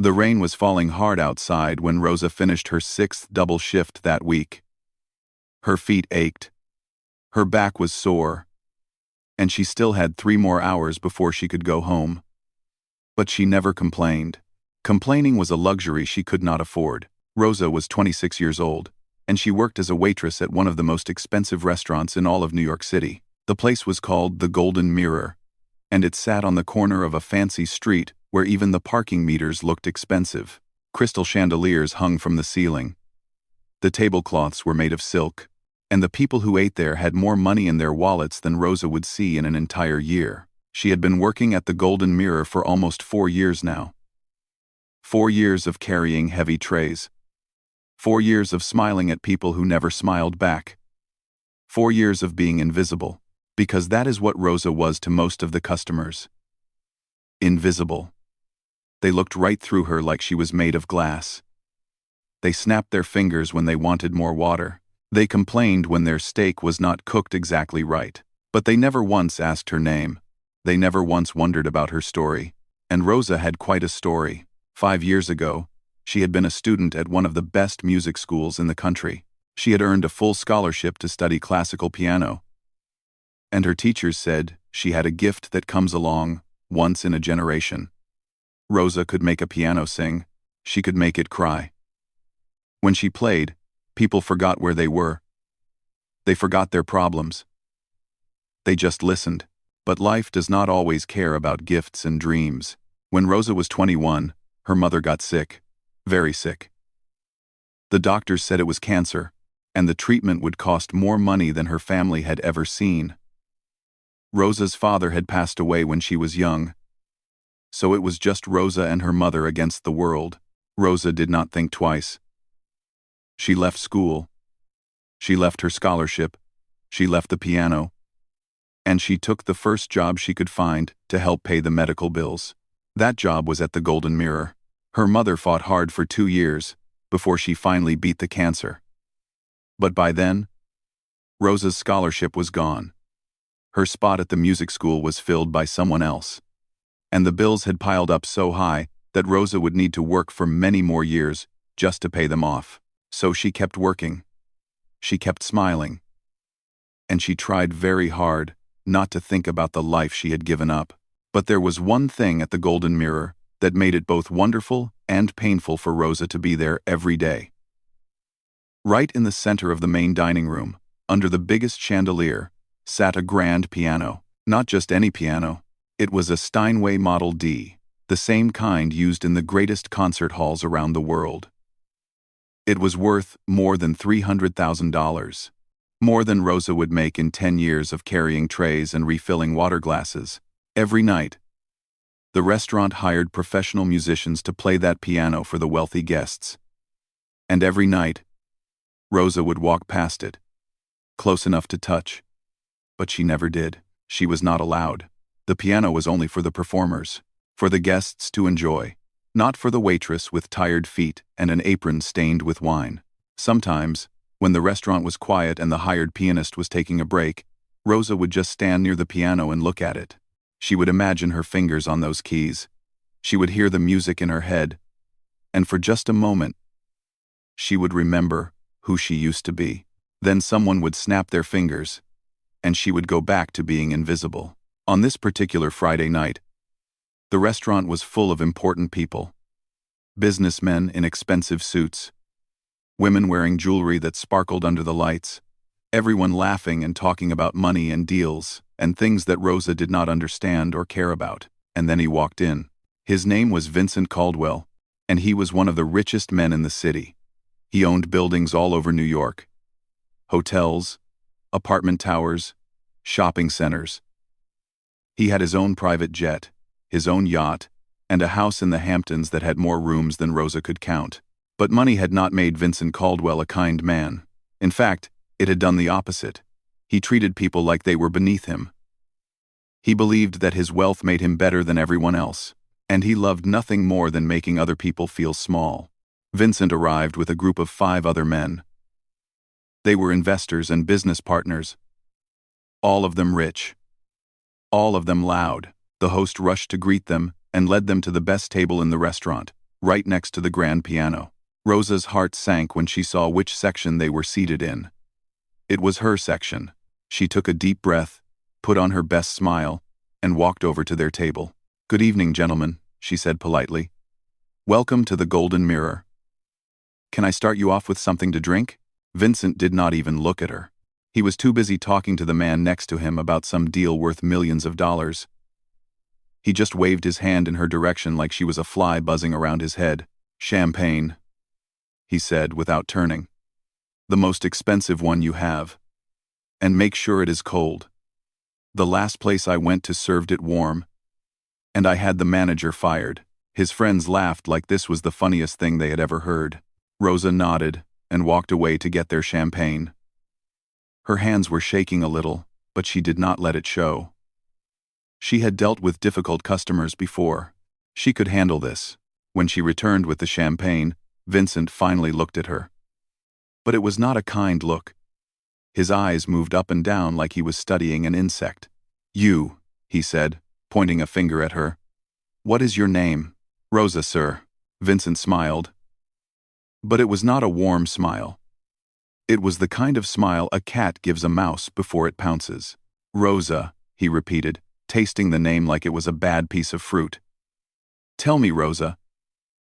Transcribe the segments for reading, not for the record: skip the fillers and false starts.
The rain was falling hard outside when Rosa finished her sixth double shift that week. Her feet ached. Her back was sore. And she still had 3 more hours before she could go home. But she never complained. Complaining was a luxury she could not afford. Rosa was 26 years old, and she worked as a waitress at one of the most expensive restaurants in all of New York City. The place was called the Golden Mirror, and it sat on the corner of a fancy street where even the parking meters looked expensive. Crystal chandeliers hung from the ceiling. The tablecloths were made of silk, and the people who ate there had more money in their wallets than Rosa would see in an entire year. She had been working at the Golden Mirror for almost 4 years now. 4 years of carrying heavy trays. 4 years of smiling at people who never smiled back. 4 years of being invisible, because that is what Rosa was to most of the customers. Invisible. They looked right through her like she was made of glass. They snapped their fingers when they wanted more water. They complained when their steak was not cooked exactly right. But they never once asked her name. They never once wondered about her story. And Rosa had quite a story. 5 years ago, she had been a student at one of the best music schools in the country. She had earned a full scholarship to study classical piano. And her teachers said she had a gift that comes along once in a generation. Rosa could make a piano sing. She could make it cry. When she played, people forgot where they were. They forgot their problems. They just listened. But life does not always care about gifts and dreams. When Rosa was 21, her mother got sick. Very sick. The doctors said it was cancer, and the treatment would cost more money than her family had ever seen. Rosa's father had passed away when she was young. So it was just Rosa and her mother against the world. Rosa did not think twice. She left school. She left her scholarship. She left the piano. And she took the first job she could find to help pay the medical bills. That job was at the Golden Mirror. Her mother fought hard for 2 years before she finally beat the cancer. But by then, Rosa's scholarship was gone. Her spot at the music school was filled by someone else. And the bills had piled up so high that Rosa would need to work for many more years just to pay them off. So she kept working. She kept smiling. And she tried very hard not to think about the life she had given up. But there was one thing at the Golden Mirror that made it both wonderful and painful for Rosa to be there every day. Right in the center of the main dining room, under the biggest chandelier, sat a grand piano. Not just any piano. It was a Steinway Model D, the same kind used in the greatest concert halls around the world. It was worth more than $300,000. More than Rosa would make in 10 years of carrying trays and refilling water glasses. Every night, the restaurant hired professional musicians to play that piano for the wealthy guests. And every night, Rosa would walk past it, close enough to touch. But she never did. She was not allowed. The piano was only for the performers, for the guests to enjoy, not for the waitress with tired feet and an apron stained with wine. Sometimes, when the restaurant was quiet and the hired pianist was taking a break, Rosa would just stand near the piano and look at it. She would imagine her fingers on those keys. She would hear the music in her head. And for just a moment, she would remember who she used to be. Then someone would snap their fingers, and she would go back to being invisible. On this particular Friday night, the restaurant was full of important people. Businessmen in expensive suits. Women wearing jewelry that sparkled under the lights. Everyone laughing and talking about money and deals and things that Rosa did not understand or care about. And then he walked in. His name was Vincent Caldwell, and he was one of the richest men in the city. He owned buildings all over New York. Hotels, apartment towers, shopping centers. He had his own private jet, his own yacht, and a house in the Hamptons that had more rooms than Rosa could count. But money had not made Vincent Caldwell a kind man. In fact, it had done the opposite. He treated people like they were beneath him. He believed that his wealth made him better than everyone else, and he loved nothing more than making other people feel small. Vincent arrived with a group of 5 other men. They were investors and business partners. All of them rich. All of them loud. The host rushed to greet them and led them to the best table in the restaurant. right next to the grand piano. Rosa's heart sank when she saw which section they were seated in. It was her section. She took a deep breath, put on her best smile, and walked over to their table. "Good evening, gentlemen," she said politely. "Welcome to the Golden Mirror. Can I start you off with something to drink?" Vincent did not even look at her. He was too busy talking to the man next to him about some deal worth millions of dollars. He just waved his hand in her direction like she was a fly buzzing around his head. "Champagne," he said without turning. "The most expensive one you have. And make sure it is cold. The last place I went to served it warm. And I had the manager fired." His friends laughed like this was the funniest thing they had ever heard. Rosa nodded and walked away to get their champagne. Her hands were shaking a little, but she did not let it show. She had dealt with difficult customers before. She could handle this. When she returned with the champagne, Vincent finally looked at her. But it was not a kind look. His eyes moved up and down like he was studying an insect. "You," he said, pointing a finger at her. "What is your name?" "Rosa, sir." Vincent smiled. But it was not a warm smile. It was the kind of smile a cat gives a mouse before it pounces. "Rosa," he repeated, tasting the name like it was a bad piece of fruit. "Tell me, Rosa,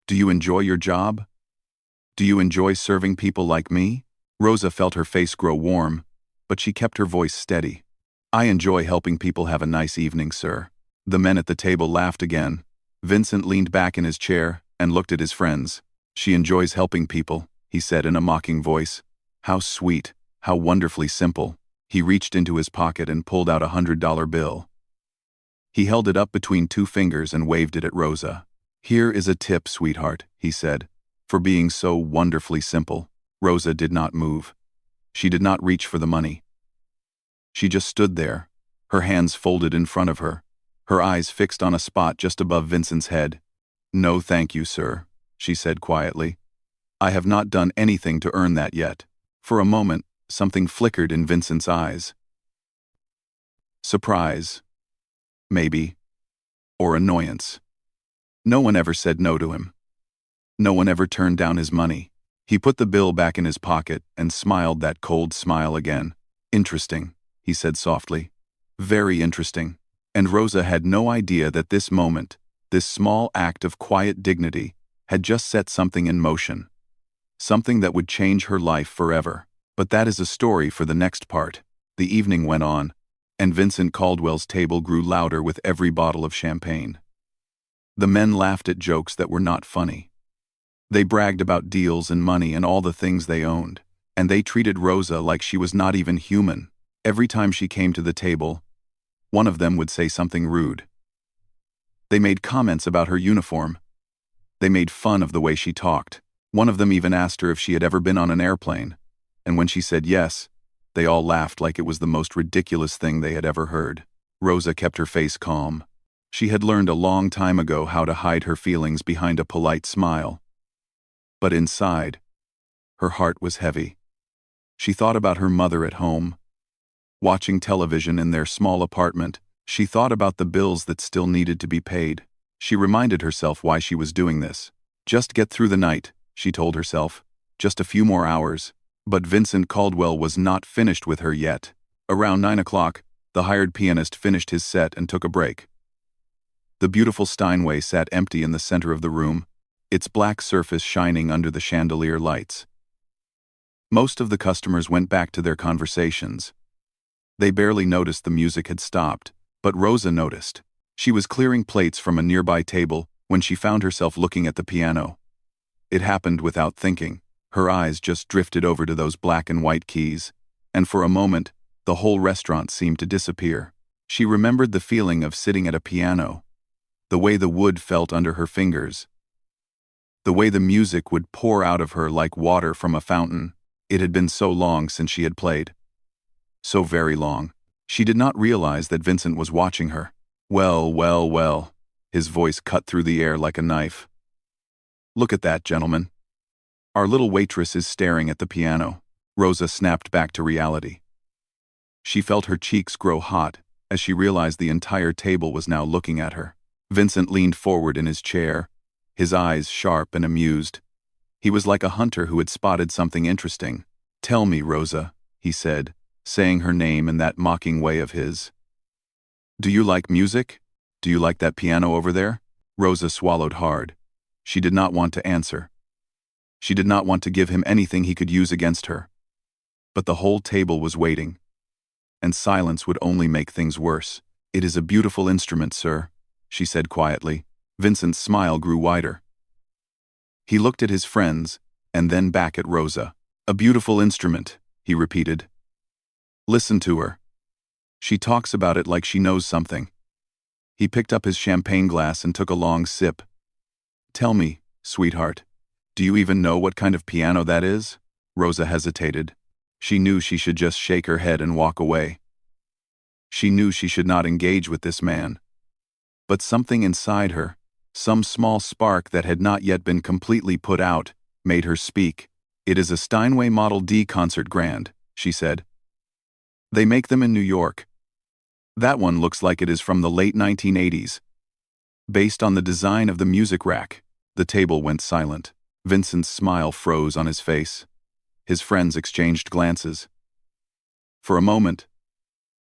do you enjoy your job? Do you enjoy serving people like me?" Rosa felt her face grow warm, but she kept her voice steady. "I enjoy helping people have a nice evening, sir." The men at the table laughed again. Vincent leaned back in his chair and looked at his friends. "She enjoys helping people," he said in a mocking voice. "How sweet, how wonderfully simple." He reached into his pocket and pulled out $100 bill. He held it up between two fingers and waved it at Rosa. "Here is a tip, sweetheart," he said, "for being so wonderfully simple." Rosa did not move. She did not reach for the money. She just stood there, her hands folded in front of her, her eyes fixed on a spot just above Vincent's head. "No, thank you, sir," she said quietly. "I have not done anything to earn that yet." For a moment, something flickered in Vincent's eyes. Surprise. Maybe. Or annoyance. No one ever said no to him. No one ever turned down his money. He put the bill back in his pocket and smiled that cold smile again. "Interesting," he said softly. "Very interesting." And Rosa had no idea that this moment, this small act of quiet dignity, had just set something in motion. Something that would change her life forever. But that is a story for the next part. The evening went on, and Vincent Caldwell's table grew louder with every bottle of champagne. The men laughed at jokes that were not funny. They bragged about deals and money and all the things they owned, and they treated Rosa like she was not even human. Every time she came to the table, one of them would say something rude. They made comments about her uniform. They made fun of the way she talked. One of them even asked her if she had ever been on an airplane, and when she said yes, they all laughed like it was the most ridiculous thing they had ever heard. Rosa kept her face calm. She had learned a long time ago how to hide her feelings behind a polite smile. But inside, her heart was heavy. She thought about her mother at home. Watching television in their small apartment, she thought about the bills that still needed to be paid. She reminded herself why she was doing this. Just get through the night, she told herself. Just a few more hours. But Vincent Caldwell was not finished with her yet. Around 9 o'clock, the hired pianist finished his set and took a break. The beautiful Steinway sat empty in the center of the room, its black surface shining under the chandelier lights. Most of the customers went back to their conversations. They barely noticed the music had stopped, but Rosa noticed. She was clearing plates from a nearby table when she found herself looking at the piano. It happened without thinking. Her eyes just drifted over to those black and white keys, and for a moment, the whole restaurant seemed to disappear. She remembered the feeling of sitting at a piano, the way the wood felt under her fingers, the way the music would pour out of her like water from a fountain. It had been so long since she had played. So very long. She did not realize that Vincent was watching her. "Well, well, well." His voice cut through the air like a knife. "Look at that, gentlemen. Our little waitress is staring at the piano." Rosa snapped back to reality. She felt her cheeks grow hot as she realized the entire table was now looking at her. Vincent leaned forward in his chair, his eyes sharp and amused. He was like a hunter who had spotted something interesting. "Tell me, Rosa," he said, saying her name in that mocking way of his. "Do you like music? Do you like that piano over there?" Rosa swallowed hard. She did not want to answer. She did not want to give him anything he could use against her. But the whole table was waiting, and silence would only make things worse. "It is a beautiful instrument, sir," she said quietly. Vincent's smile grew wider. He looked at his friends, and then back at Rosa. "A beautiful instrument," he repeated. "Listen to her. She talks about it like she knows something." He picked up his champagne glass and took a long sip. "Tell me, sweetheart, do you even know what kind of piano that is?" Rosa hesitated. She knew she should just shake her head and walk away. She knew she should not engage with this man. But something inside her, some small spark that had not yet been completely put out, made her speak. "It is a Steinway Model D concert grand," she said. "They make them in New York. That one looks like it is from the late 1980s. Based on the design of the music rack." The table went silent. Vincent's smile froze on his face. His friends exchanged glances. For a moment,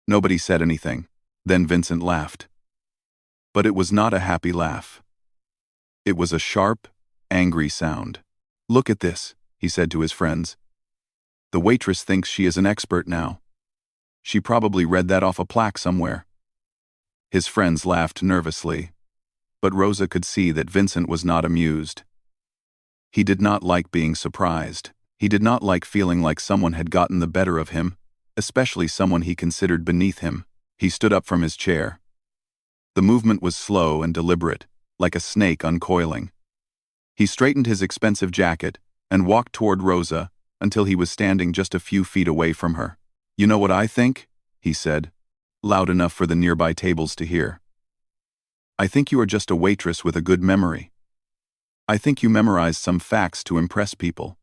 nobody said anything. Then Vincent laughed. But it was not a happy laugh. It was a sharp, angry sound. "Look at this," he said to his friends. "The waitress thinks she is an expert now. She probably read that off a plaque somewhere." His friends laughed nervously, but Rosa could see that Vincent was not amused. He did not like being surprised. He did not like feeling like someone had gotten the better of him, especially someone he considered beneath him. He stood up from his chair. The movement was slow and deliberate, like a snake uncoiling. He straightened his expensive jacket and walked toward Rosa until he was standing just a few feet away from her. "You know what I think?" he said, loud enough for the nearby tables to hear. "I think you are just a waitress with a good memory. I think you memorized some facts to impress people.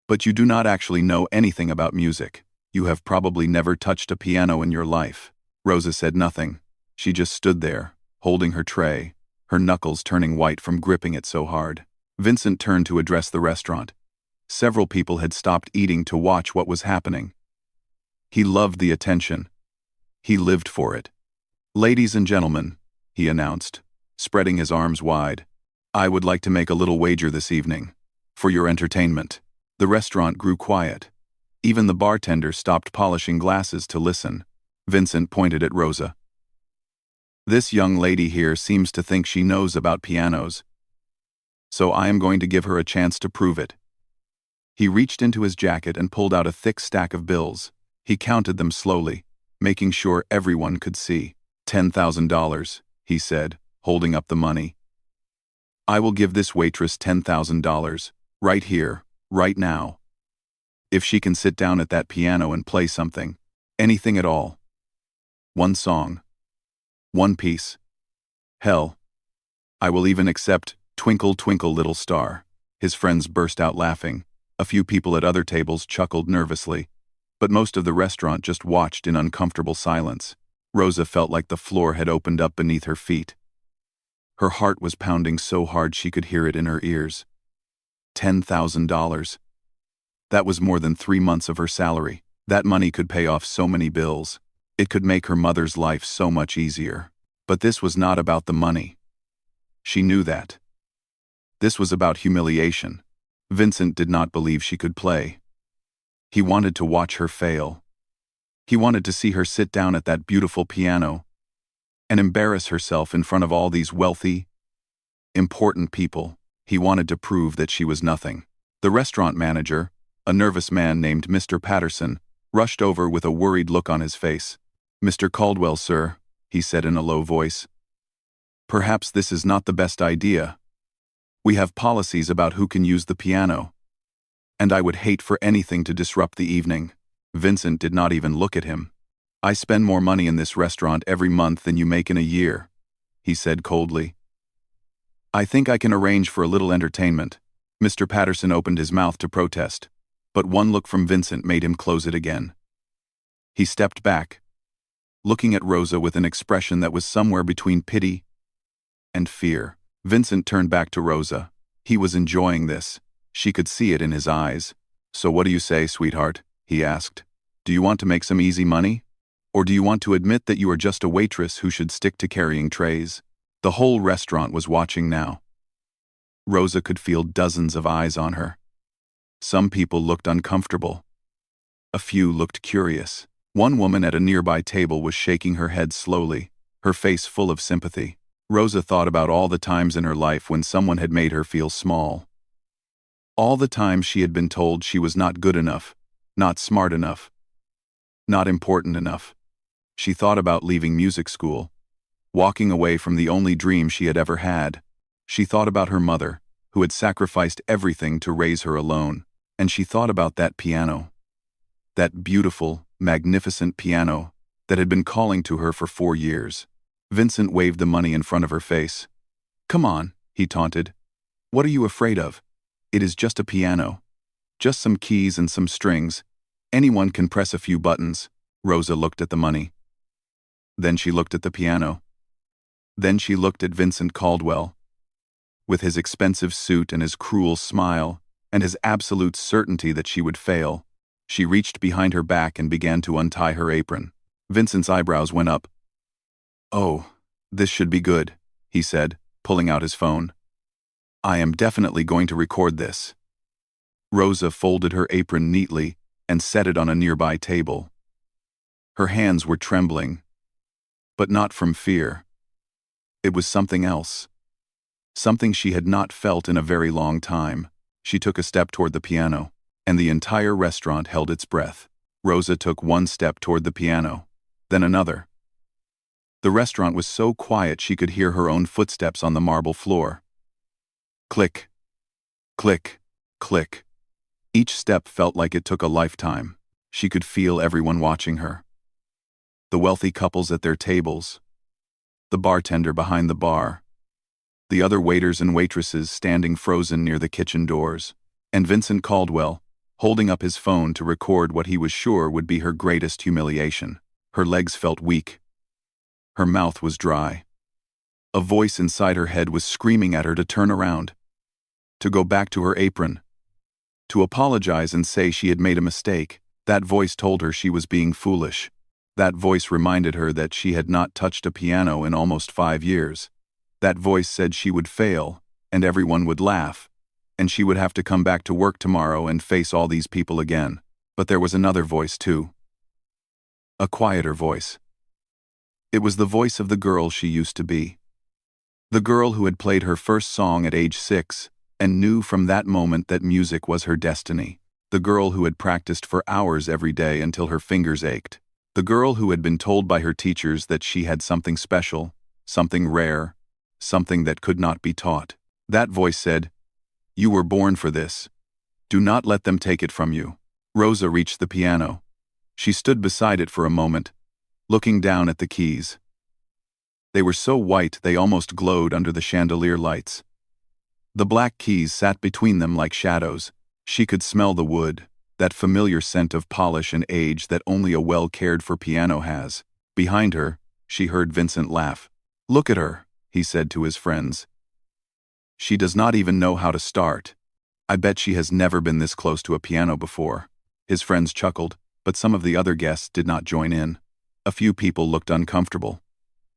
But you do not actually know anything about music. You have probably never touched a piano in your life." Rosa said nothing. She just stood there, holding her tray, her knuckles turning white from gripping it so hard. Vincent turned to address the restaurant. Several people had stopped eating to watch what was happening. He loved the attention. He lived for it. "Ladies and gentlemen," he announced, spreading his arms wide, "I would like to make a little wager this evening, for your entertainment." The restaurant grew quiet. Even the bartender stopped polishing glasses to listen. Vincent pointed at Rosa. "This young lady here seems to think she knows about pianos, so I am going to give her a chance to prove it." He reached into his jacket and pulled out a thick stack of bills. He counted them slowly, making sure everyone could see. $10,000, he said, holding up the money. "I will give this waitress $10,000, right here, right now. If she can sit down at that piano and play something, anything at all. One song. One piece. Hell, I will even accept Twinkle, Twinkle, Little Star." His friends burst out laughing. A few people at other tables chuckled nervously, but most of the restaurant just watched in uncomfortable silence. Rosa felt like the floor had opened up beneath her feet. Her heart was pounding so hard she could hear it in her ears. $10,000. That was more than 3 months of her salary. That money could pay off so many bills. It could make her mother's life so much easier. But this was not about the money. She knew that. This was about humiliation. Vincent did not believe she could play. He wanted to watch her fail. He wanted to see her sit down at that beautiful piano and embarrass herself in front of all these wealthy, important people. He wanted to prove that she was nothing. The restaurant manager, a nervous man named Mr. Patterson, rushed over with a worried look on his face. "Mr. Caldwell, sir," he said in a low voice. "Perhaps this is not the best idea. We have policies about who can use the piano, and I would hate for anything to disrupt the evening." Vincent did not even look at him. "I spend more money in this restaurant every month than you make in a year," he said coldly. "I think I can arrange for a little entertainment." Mr. Patterson opened his mouth to protest, but one look from Vincent made him close it again. He stepped back, looking at Rosa with an expression that was somewhere between pity and fear. Vincent turned back to Rosa. He was enjoying this. She could see it in his eyes. "So what do you say, sweetheart?" he asked. "Do you want to make some easy money? Or do you want to admit that you are just a waitress who should stick to carrying trays?" The whole restaurant was watching now. Rosa could feel dozens of eyes on her. Some people looked uncomfortable. A few looked curious. One woman at a nearby table was shaking her head slowly, her face full of sympathy. Rosa thought about all the times in her life when someone had made her feel small. All the times she had been told she was not good enough, not smart enough, not important enough. She thought about leaving music school, walking away from the only dream she had ever had. She thought about her mother, who had sacrificed everything to raise her alone. And she thought about that piano. That beautiful, magnificent piano that had been calling to her for 4 years. Vincent waved the money in front of her face. "Come on," he taunted. "What are you afraid of? It is just a piano. Just some keys and some strings. Anyone can press a few buttons." Rosa looked at the money. Then she looked at the piano. Then she looked at Vincent Caldwell. With his expensive suit and his cruel smile, and his absolute certainty that she would fail, she reached behind her back and began to untie her apron. Vincent's eyebrows went up. "Oh, this should be good," he said, pulling out his phone. "I am definitely going to record this." Rosa folded her apron neatly and set it on a nearby table. Her hands were trembling, but not from fear. It was something else. Something she had not felt in a very long time. She took a step toward the piano, and the entire restaurant held its breath. Rosa took one step toward the piano, then another. The restaurant was so quiet she could hear her own footsteps on the marble floor. Click, click, click. Each step felt like it took a lifetime. She could feel everyone watching her. The wealthy couples at their tables, the bartender behind the bar, the other waiters and waitresses standing frozen near the kitchen doors, and Vincent Caldwell, holding up his phone to record what he was sure would be her greatest humiliation. Her legs felt weak. Her mouth was dry. A voice inside her head was screaming at her to turn around, to go back to her apron, to apologize and say she had made a mistake. That voice told her she was being foolish. That voice reminded her that she had not touched a piano in almost 5 years. That voice said she would fail, and everyone would laugh, and she would have to come back to work tomorrow and face all these people again. But there was another voice too. A quieter voice. It was the voice of the girl she used to be. The girl who had played her first song at age 6 and knew from that moment that music was her destiny. The girl who had practiced for hours every day until her fingers ached. The girl who had been told by her teachers that she had something special, something rare, something that could not be taught. That voice said, "You were born for this. Do not let them take it from you." Rosa reached the piano. She stood beside it for a moment, looking down at the keys. They were so white they almost glowed under the chandelier lights. The black keys sat between them like shadows. She could smell the wood, that familiar scent of polish and age that only a well-cared-for piano has. Behind her, she heard Vincent laugh. "Look at her," he said to his friends. "She does not even know how to start. I bet she has never been this close to a piano before." His friends chuckled, but some of the other guests did not join in. A few people looked uncomfortable.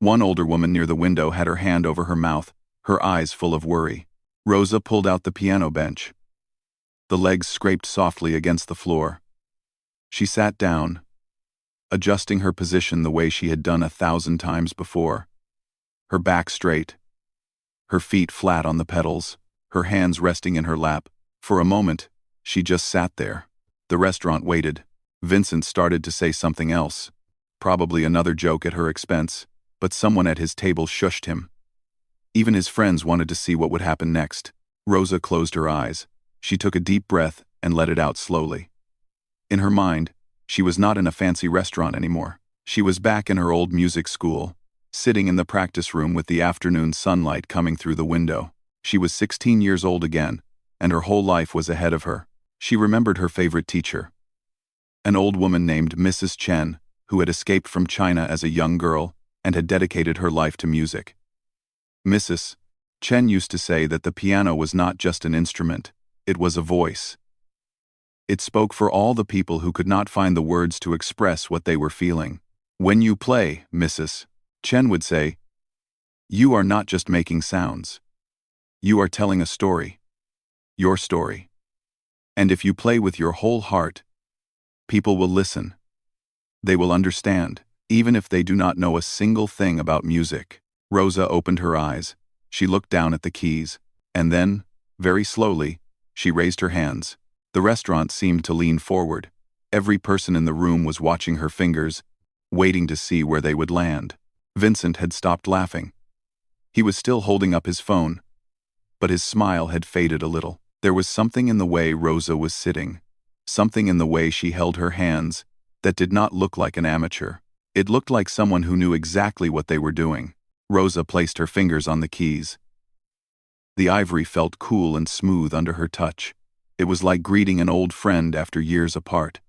One older woman near the window had her hand over her mouth, her eyes full of worry. Rosa pulled out the piano bench. The legs scraped softly against the floor. She sat down, adjusting her position the way she had done 1,000 times before. Her back straight, her feet flat on the pedals, her hands resting in her lap. For a moment, she just sat there. The restaurant waited. Vincent started to say something else, probably another joke at her expense, but someone at his table shushed him. Even his friends wanted to see what would happen next. Rosa closed her eyes. She took a deep breath and let it out slowly. In her mind, she was not in a fancy restaurant anymore. She was back in her old music school, sitting in the practice room with the afternoon sunlight coming through the window. She was 16 years old again, and her whole life was ahead of her. She remembered her favorite teacher, an old woman named Mrs. Chen, who had escaped from China as a young girl and had dedicated her life to music. Mrs. Chen used to say that the piano was not just an instrument, it was a voice. It spoke for all the people who could not find the words to express what they were feeling. "When you play, Mrs. Chen would say, you are not just making sounds. You are telling a story. Your story. And if you play with your whole heart, people will listen. They will understand, even if they do not know a single thing about music." Rosa opened her eyes. She looked down at the keys, and then, very slowly, she raised her hands. The restaurant seemed to lean forward. Every person in the room was watching her fingers, waiting to see where they would land. Vincent had stopped laughing. He was still holding up his phone, but his smile had faded a little. There was something in the way Rosa was sitting, something in the way she held her hands, that did not look like an amateur. It looked like someone who knew exactly what they were doing. Rosa placed her fingers on the keys. The ivory felt cool and smooth under her touch. It was like greeting an old friend after years apart.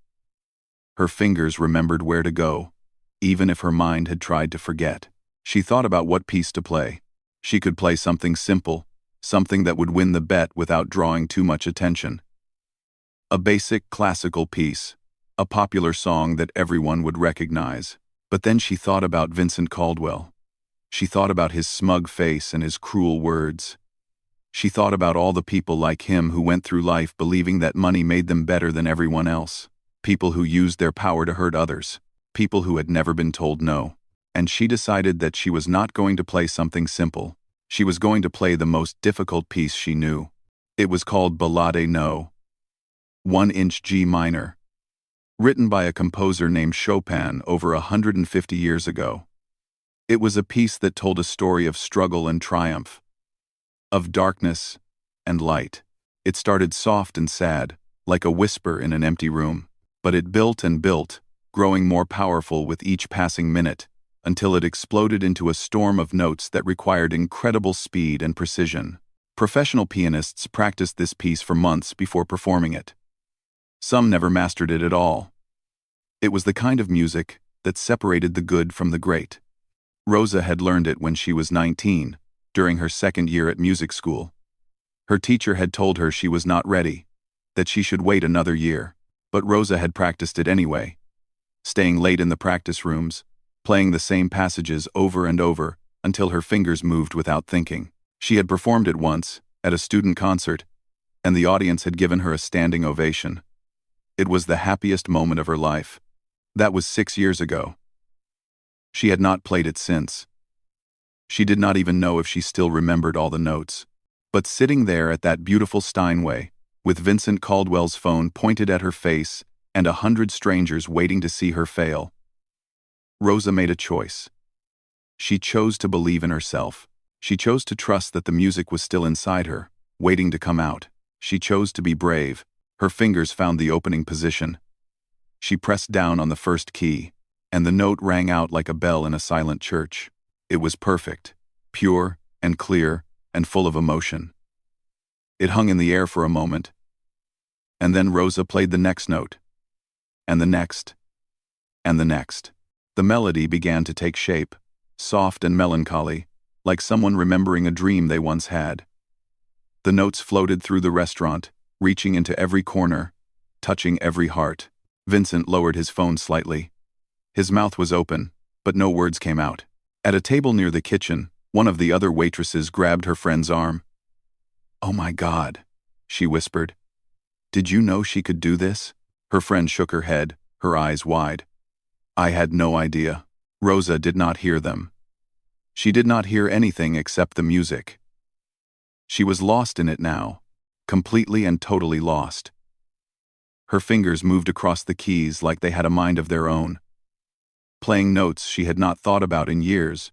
Her fingers remembered where to go, even if her mind had tried to forget. She thought about what piece to play. She could play something simple, something that would win the bet without drawing too much attention. A basic classical piece, a popular song that everyone would recognize. But then she thought about Vincent Caldwell. She thought about his smug face and his cruel words. She thought about all the people like him who went through life believing that money made them better than everyone else. People who used their power to hurt others. People who had never been told no. And she decided that she was not going to play something simple. She was going to play the most difficult piece she knew. It was called Ballade No. 1-inch G minor. Written by a composer named Chopin over 150 years ago. It was a piece that told a story of struggle and triumph, of darkness and light. It started soft and sad, like a whisper in an empty room, but it built and built, growing more powerful with each passing minute, until it exploded into a storm of notes that required incredible speed and precision. Professional pianists practiced this piece for months before performing it. Some never mastered it at all. It was the kind of music that separated the good from the great. Rosa had learned it when she was 19, during her second year at music school. Her teacher had told her she was not ready, that she should wait another year, but Rosa had practiced it anyway, staying late in the practice rooms, playing the same passages over and over until her fingers moved without thinking. She had performed it once, at a student concert, and the audience had given her a standing ovation. It was the happiest moment of her life. That was 6 years ago. She had not played it since. She did not even know if she still remembered all the notes. But sitting there at that beautiful Steinway, with Vincent Caldwell's phone pointed at her face and 100 strangers waiting to see her fail, Rosa made a choice. She chose to believe in herself. She chose to trust that the music was still inside her, waiting to come out. She chose to be brave. Her fingers found the opening position. She pressed down on the first key, and the note rang out like a bell in a silent church. It was perfect, pure and clear and full of emotion. It hung in the air for a moment, and then Rosa played the next note, and the next, and the next. The melody began to take shape, soft and melancholy, like someone remembering a dream they once had. The notes floated through the restaurant, reaching into every corner, touching every heart. Vincent lowered his phone slightly. His mouth was open, but no words came out. At a table near the kitchen, one of the other waitresses grabbed her friend's arm. "Oh my God," she whispered. "Did you know she could do this?" Her friend shook her head, her eyes wide. "I had no idea." Rosa did not hear them. She did not hear anything except the music. She was lost in it now, completely and totally lost. Her fingers moved across the keys like they had a mind of their own, playing notes she had not thought about in years,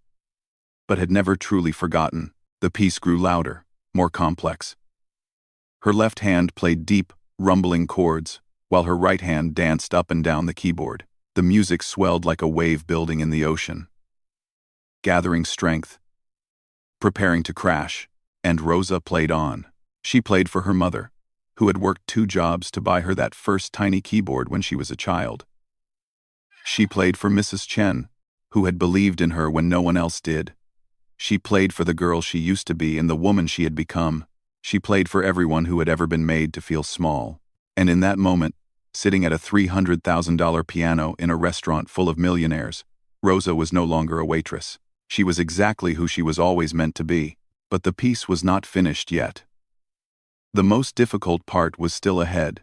but had never truly forgotten. The piece grew louder, more complex. Her left hand played deep, rumbling chords, while her right hand danced up and down the keyboard. The music swelled like a wave building in the ocean, gathering strength, preparing to crash, and Rosa played on. She played for her mother, who had worked 2 jobs to buy her that first tiny keyboard when she was a child. She played for Mrs. Chen, who had believed in her when no one else did. She played for the girl she used to be and the woman she had become. She played for everyone who had ever been made to feel small. And in that moment, sitting at a $300,000 piano in a restaurant full of millionaires, Rosa was no longer a waitress. She was exactly who she was always meant to be. But the piece was not finished yet. The most difficult part was still ahead.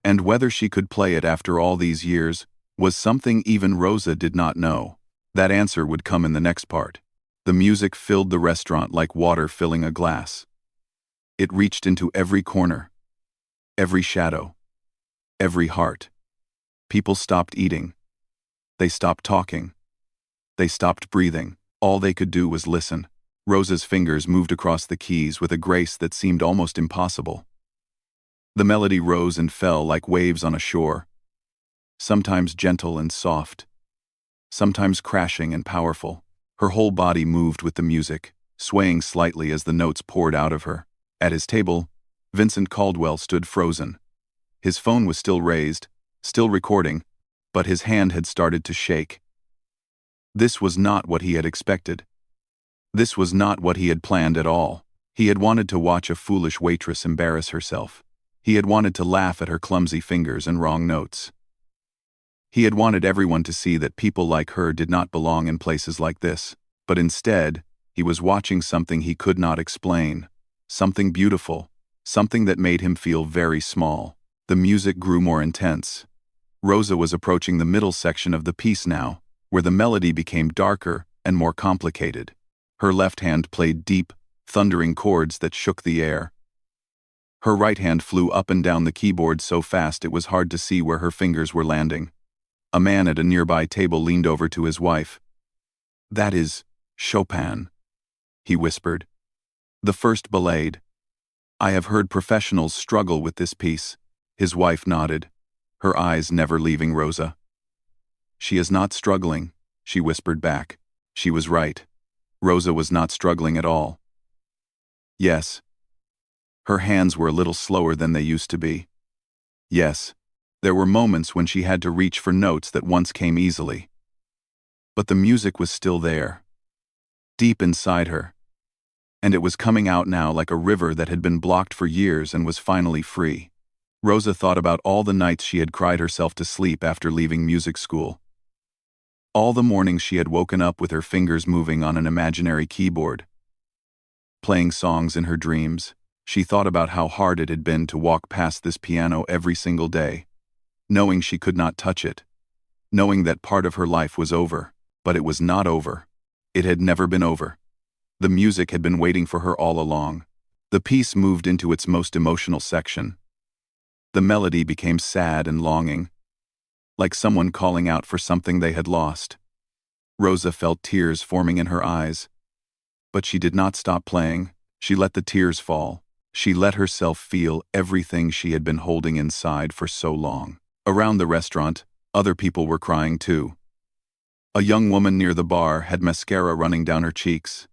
And whether she could play it after all these years was something even Rosa did not know. That answer would come in the next part. The music filled the restaurant like water filling a glass. It reached into every corner, every shadow, every heart. People stopped eating. They stopped talking. They stopped breathing. All they could do was listen. Rosa's fingers moved across the keys with a grace that seemed almost impossible. The melody rose and fell like waves on a shore, sometimes gentle and soft, sometimes crashing and powerful. Her whole body moved with the music, swaying slightly as the notes poured out of her. At his table, Vincent Caldwell stood frozen. His phone was still raised, still recording, but his hand had started to shake. This was not what he had expected. This was not what he had planned at all. He had wanted to watch a foolish waitress embarrass herself. He had wanted to laugh at her clumsy fingers and wrong notes. He had wanted everyone to see that people like her did not belong in places like this. But instead, he was watching something he could not explain. Something beautiful. Something that made him feel very small. The music grew more intense. Rosa was approaching the middle section of the piece now, where the melody became darker and more complicated. Her left hand played deep, thundering chords that shook the air. Her right hand flew up and down the keyboard so fast it was hard to see where her fingers were landing. A man at a nearby table leaned over to his wife. "That is Chopin," he whispered. "The first Ballade. I have heard professionals struggle with this piece." His wife nodded, her eyes never leaving Rosa. "She is not struggling," she whispered back. She was right. Rosa was not struggling at all. Yes. Her hands were a little slower than they used to be. Yes. There were moments when she had to reach for notes that once came easily. But the music was still there, deep inside her. And it was coming out now like a river that had been blocked for years and was finally free. Rosa thought about all the nights she had cried herself to sleep after leaving music school. All the mornings she had woken up with her fingers moving on an imaginary keyboard, playing songs in her dreams. She thought about how hard it had been to walk past this piano every single day, knowing she could not touch it, knowing that part of her life was over. But it was not over. It had never been over. The music had been waiting for her all along. The piece moved into its most emotional section. The melody became sad and longing, like someone calling out for something they had lost. Rosa felt tears forming in her eyes. But she did not stop playing. She let the tears fall. She let herself feel everything she had been holding inside for so long. Around the restaurant, other people were crying too. A young woman near the bar had mascara running down her cheeks.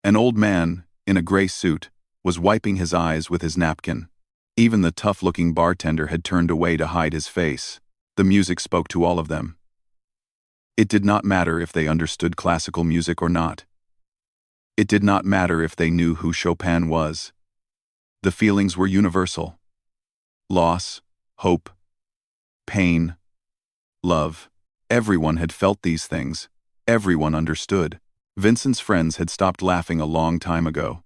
An old man, in a gray suit, was wiping his eyes with his napkin. Even the tough-looking bartender had turned away to hide his face. The music spoke to all of them. It did not matter if they understood classical music or not. It did not matter if they knew who Chopin was. The feelings were universal. Loss, hope, pain, love. Everyone had felt these things. Everyone understood. Vincent's friends had stopped laughing a long time ago.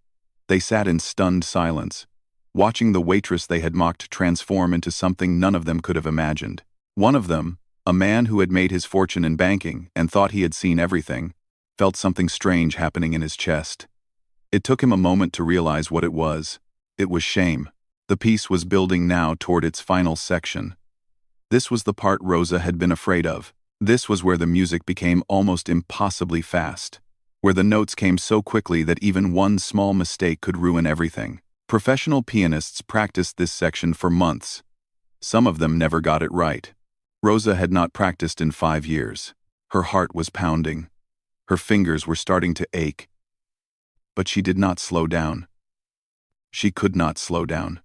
They sat in stunned silence, watching the waitress they had mocked transform into something none of them could have imagined. One of them, a man who had made his fortune in banking and thought he had seen everything, felt something strange happening in his chest. It took him a moment to realize what it was. It was shame. The piece was building now toward its final section. This was the part Rosa had been afraid of. This was where the music became almost impossibly fast, where the notes came so quickly that even one small mistake could ruin everything. Professional pianists practiced this section for months. Some of them never got it right. Rosa had not practiced in 5 years. Her heart was pounding. Her fingers were starting to ache. But she did not slow down. She could not slow down.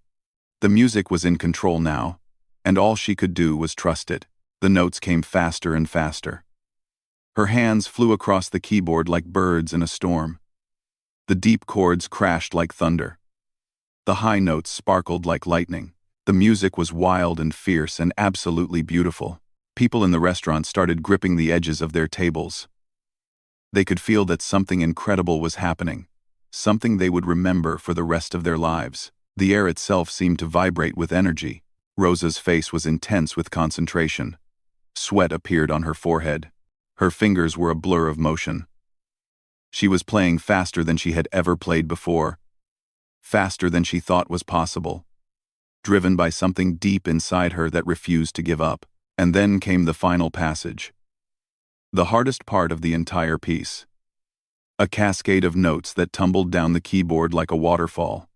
The music was in control now, and all she could do was trust it. The notes came faster and faster. Her hands flew across the keyboard like birds in a storm. The deep chords crashed like thunder. The high notes sparkled like lightning. The music was wild and fierce and absolutely beautiful. People in the restaurant started gripping the edges of their tables. They could feel that something incredible was happening, something they would remember for the rest of their lives. The air itself seemed to vibrate with energy. Rosa's face was intense with concentration. Sweat appeared on her forehead. Her fingers were a blur of motion. She was playing faster than she had ever played before, faster than she thought was possible, driven by something deep inside her that refused to give up. And then came the final passage. The hardest part of the entire piece. A cascade of notes that tumbled down the keyboard like a waterfall.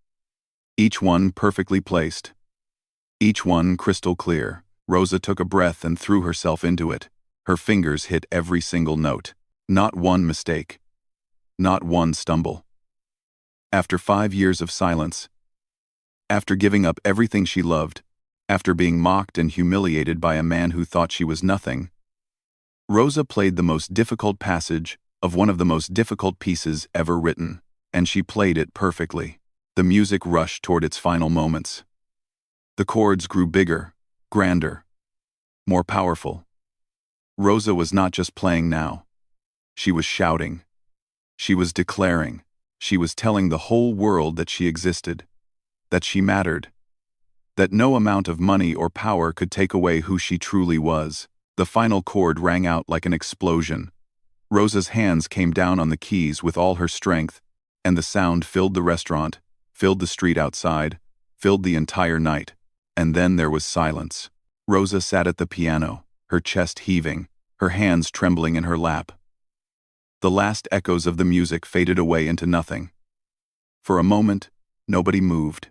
Each one perfectly placed. Each one crystal clear. Rosa took a breath and threw herself into it. Her fingers hit every single note. Not one mistake. Not one stumble. After 5 years of silence, after giving up everything she loved, after being mocked and humiliated by a man who thought she was nothing, Rosa played the most difficult passage of one of the most difficult pieces ever written, and she played it perfectly. The music rushed toward its final moments. The chords grew bigger, grander, more powerful. Rosa was not just playing now. She was shouting. She was declaring. She was telling the whole world that she existed, that she mattered, that no amount of money or power could take away who she truly was. The final chord rang out like an explosion. Rosa's hands came down on the keys with all her strength, and the sound filled the restaurant, filled the street outside, filled the entire night. And then there was silence. Rosa sat at the piano, her chest heaving, her hands trembling in her lap. The last echoes of the music faded away into nothing. For a moment, nobody moved.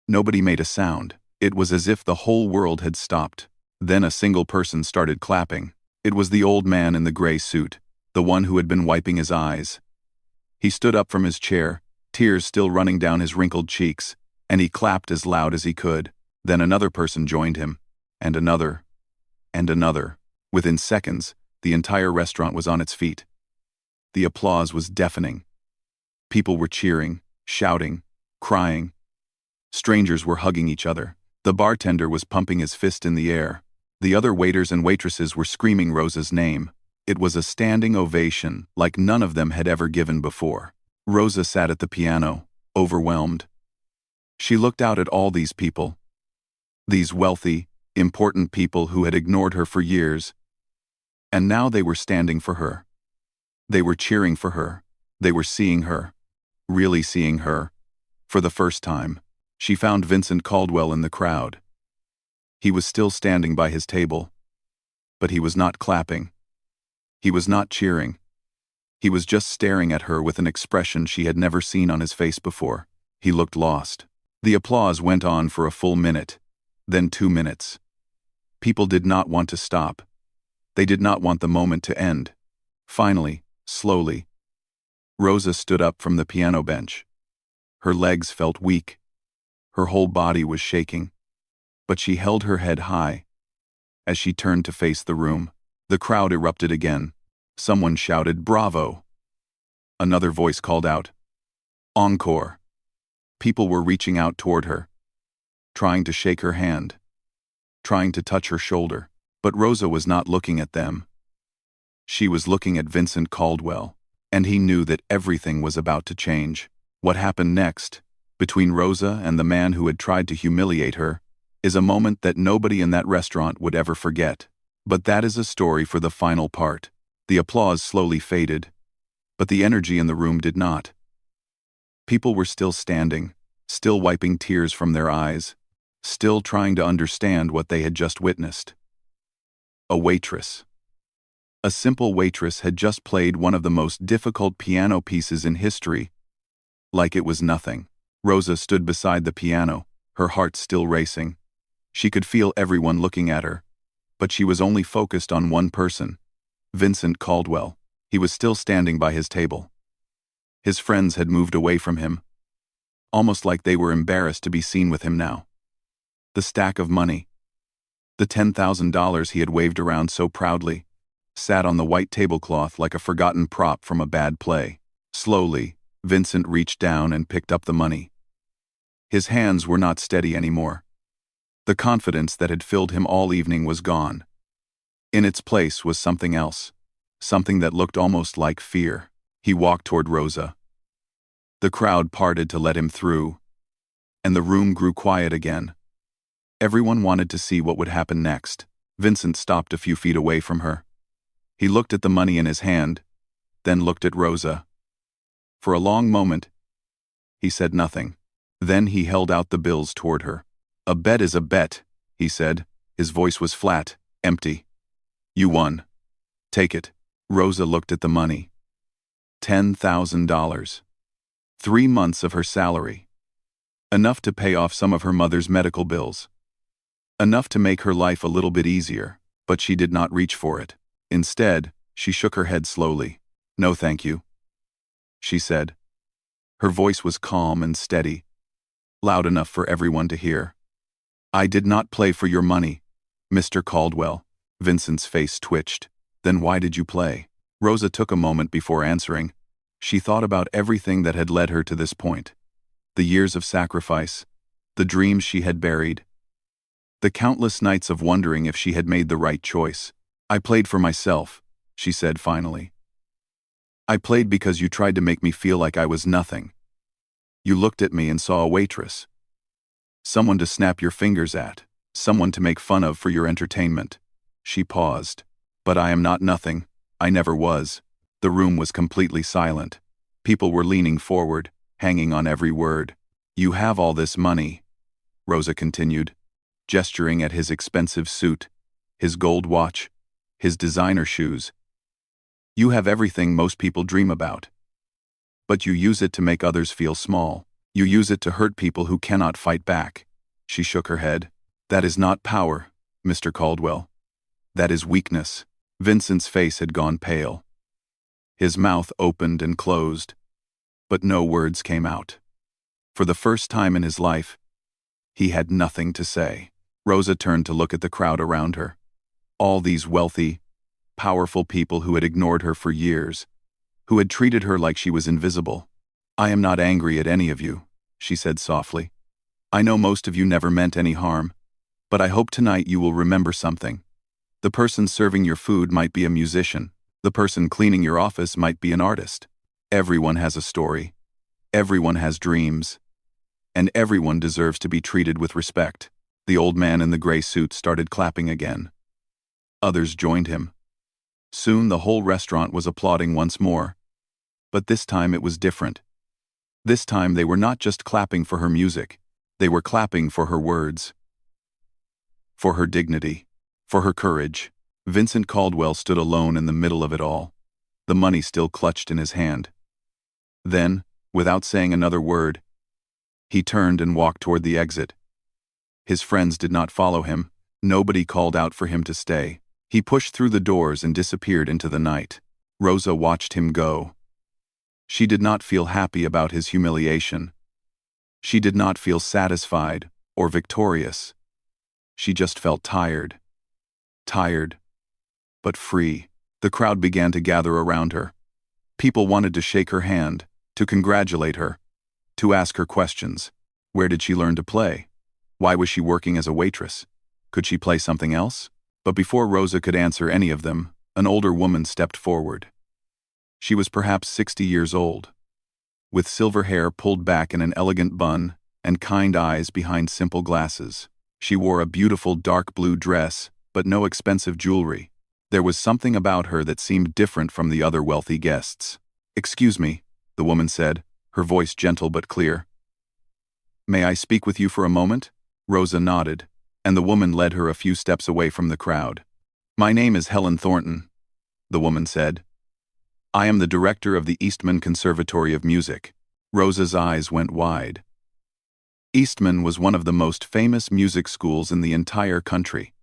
Nobody made a sound. It was as if the whole world had stopped. Then a single person started clapping. It was the old man in the gray suit, the one who had been wiping his eyes. He stood up from his chair, tears still running down his wrinkled cheeks, and he clapped as loud as he could. Then another person joined him, and another, and another. Within seconds, the entire restaurant was on its feet. The applause was deafening. People were cheering, shouting, crying. Strangers were hugging each other. The bartender was pumping his fist in the air. The other waiters and waitresses were screaming Rosa's name. It was a standing ovation like none of them had ever given before. Rosa sat at the piano, overwhelmed. She looked out at all these people. These wealthy, important people who had ignored her for years. And now they were standing for her. They were cheering for her. They were seeing her. Really seeing her. For the first time. She found Vincent Caldwell in the crowd. He was still standing by his table. But he was not clapping. He was not cheering. He was just staring at her with an expression she had never seen on his face before. He looked lost. The applause went on for a full minute, then 2 minutes. People did not want to stop. They did not want the moment to end. Finally, slowly, Rosa stood up from the piano bench. Her legs felt weak. Her whole body was shaking, but she held her head high. As she turned to face the room, the crowd erupted again. Someone shouted, "Bravo!" Another voice called out, "Encore!" People were reaching out toward her, trying to shake her hand, trying to touch her shoulder, but Rosa was not looking at them. She was looking at Vincent Caldwell, and he knew that everything was about to change. What happened next, between Rosa and the man who had tried to humiliate her, is a moment that nobody in that restaurant would ever forget. But that is a story for the final part. The applause slowly faded, but the energy in the room did not. People were still standing, still wiping tears from their eyes, still trying to understand what they had just witnessed. A waitress. A simple waitress had just played one of the most difficult piano pieces in history, like it was nothing. Rosa stood beside the piano, her heart still racing. She could feel everyone looking at her, but she was only focused on one person, Vincent Caldwell. He was still standing by his table. His friends had moved away from him, almost like they were embarrassed to be seen with him now. The stack of money, the $10,000 he had waved around so proudly, sat on the white tablecloth like a forgotten prop from a bad play. Slowly, Vincent reached down and picked up the money. His hands were not steady anymore. The confidence that had filled him all evening was gone. In its place was something else, something that looked almost like fear. He walked toward Rosa. The crowd parted to let him through, and the room grew quiet again. Everyone wanted to see what would happen next. Vincent stopped a few feet away from her. He looked at the money in his hand, then looked at Rosa. For a long moment, he said nothing. Then he held out the bills toward her. "A bet is a bet," he said. His voice was flat, empty. "You won. Take it." Rosa looked at the money. $10,000. 3 months of her salary. Enough to pay off some of her mother's medical bills. Enough to make her life a little bit easier, but she did not reach for it. Instead, she shook her head slowly. "No, thank you," she said. Her voice was calm and steady, loud enough for everyone to hear. "I did not play for your money, Mr. Caldwell." Vincent's face twitched. "Then why did you play?" Rosa took a moment before answering. She thought about everything that had led her to this point. The years of sacrifice, the dreams she had buried, the countless nights of wondering if she had made the right choice. "I played for myself," she said finally. "I played because you tried to make me feel like I was nothing. You looked at me and saw a waitress. Someone to snap your fingers at, someone to make fun of for your entertainment." She paused. "But I am not nothing. I never was." The room was completely silent. People were leaning forward, hanging on every word. "You have all this money," Rosa continued, gesturing at his expensive suit, his gold watch, his designer shoes. "You have everything most people dream about. But you use it to make others feel small. You use it to hurt people who cannot fight back." She shook her head. "That is not power, Mr. Caldwell. That is weakness." Vincent's face had gone pale. His mouth opened and closed, but no words came out. For the first time in his life, he had nothing to say. Rosa turned to look at the crowd around her. All these wealthy, powerful people who had ignored her for years, who had treated her like she was invisible. "I am not angry at any of you," she said softly. "I know most of you never meant any harm, but I hope tonight you will remember something. The person serving your food might be a musician. The person cleaning your office might be an artist. Everyone has a story. Everyone has dreams. And everyone deserves to be treated with respect." The old man in the gray suit started clapping again. Others joined him. Soon the whole restaurant was applauding once more. But this time it was different. This time they were not just clapping for her music. They were clapping for her words. For her dignity. For her courage. Vincent Caldwell stood alone in the middle of it all, the money still clutched in his hand. Then, without saying another word, he turned and walked toward the exit. His friends did not follow him. Nobody called out for him to stay. He pushed through the doors and disappeared into the night. Rosa watched him go. She did not feel happy about his humiliation. She did not feel satisfied or victorious. She just felt tired. Tired, but free. The crowd began to gather around her. People wanted to shake her hand, to congratulate her, to ask her questions. Where did she learn to play? Why was she working as a waitress? Could she play something else? But before Rosa could answer any of them, an older woman stepped forward. She was perhaps 60 years old, with silver hair pulled back in an elegant bun and kind eyes behind simple glasses. She wore a beautiful dark blue dress, but no expensive jewelry. There was something about her that seemed different from the other wealthy guests. "Excuse me," the woman said, her voice gentle but clear. "May I speak with you for a moment?" Rosa nodded, and the woman led her a few steps away from the crowd. "My name is Helen Thornton," the woman said. "I am the director of the Eastman Conservatory of Music." Rosa's eyes went wide. Eastman was one of the most famous music schools in the entire country.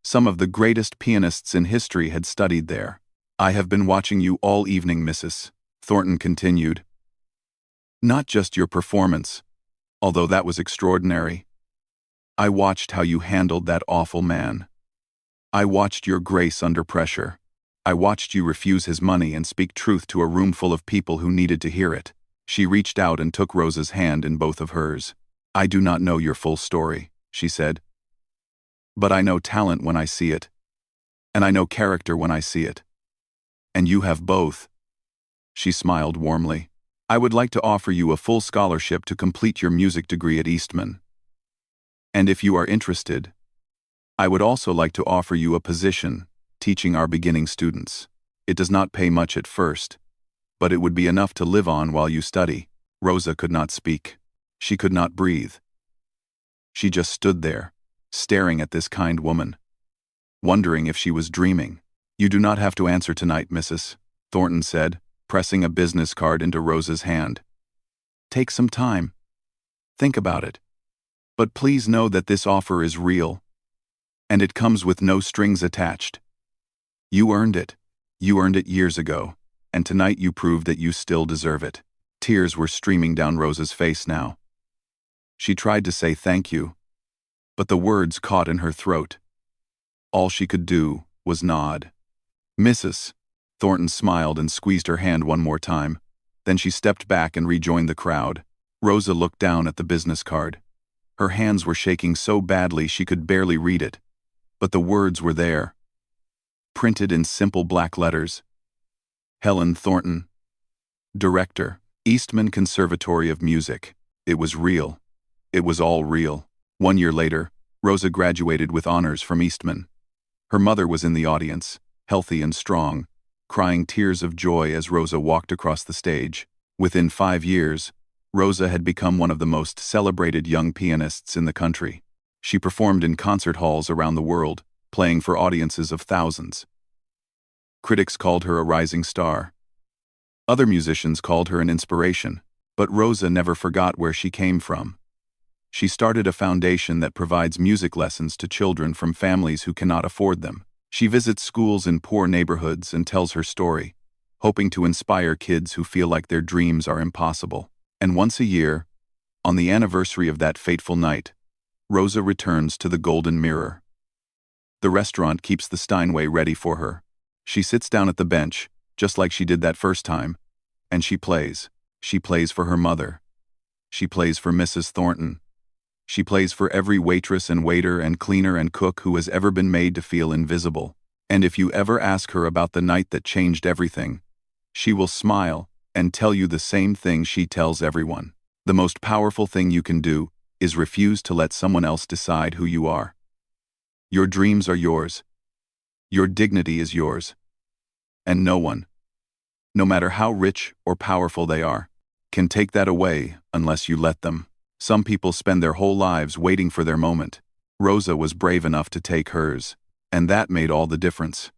Some of the greatest pianists in history had studied there. "I have been watching you all evening, Mrs. Thornton continued. "Not just your performance, although that was extraordinary. I watched how you handled that awful man. I watched your grace under pressure. I watched you refuse his money and speak truth to a room full of people who needed to hear it. She reached out and took Rosa's hand in both of hers. I do not know your full story, she said. But I know talent when I see it. And I know character when I see it. And you have both. She smiled warmly. I would like to offer you a full scholarship to complete your music degree at Eastman. And if you are interested, I would also like to offer you a position teaching our beginning students. It does not pay much at first, but it would be enough to live on while you study. Rosa could not speak. She could not breathe. She just stood there, staring at this kind woman, wondering if she was dreaming. You do not have to answer tonight, Mrs. Thornton said, pressing a business card into Rosa's hand. Take some time. Think about it. But please know that this offer is real, and it comes with no strings attached. You earned it. You earned it years ago, and tonight you proved that you still deserve it. Tears were streaming down Rosa's face now. She tried to say thank you, but the words caught in her throat. All she could do was nod. Mrs. Thornton smiled and squeezed her hand one more time. Then she stepped back and rejoined the crowd. Rosa looked down at the business card. Her hands were shaking so badly she could barely read it, but the words were there, printed in simple black letters. Helen Thornton, Director, Eastman Conservatory of Music. It was real. It was all real. 1 year later, Rosa graduated with honors from Eastman. Her mother was in the audience, healthy and strong, crying tears of joy as Rosa walked across the stage. Within 5 years, Rosa had become one of the most celebrated young pianists in the country. She performed in concert halls around the world, playing for audiences of thousands. Critics called her a rising star. Other musicians called her an inspiration, but Rosa never forgot where she came from. She started a foundation that provides music lessons to children from families who cannot afford them. She visits schools in poor neighborhoods and tells her story, hoping to inspire kids who feel like their dreams are impossible. And once a year, on the anniversary of that fateful night, Rosa returns to the Golden Mirror. The restaurant keeps the Steinway ready for her. She sits down at the bench, just like she did that first time, and she plays. She plays for her mother. She plays for Mrs. Thornton. She plays for every waitress and waiter and cleaner and cook who has ever been made to feel invisible. And if you ever ask her about the night that changed everything, she will smile and tell you the same thing she tells everyone. The most powerful thing you can do is refuse to let someone else decide who you are. Your dreams are yours. Your dignity is yours. And no one, no matter how rich or powerful they are, can take that away unless you let them. Some people spend their whole lives waiting for their moment. Rosa was brave enough to take hers, and that made all the difference.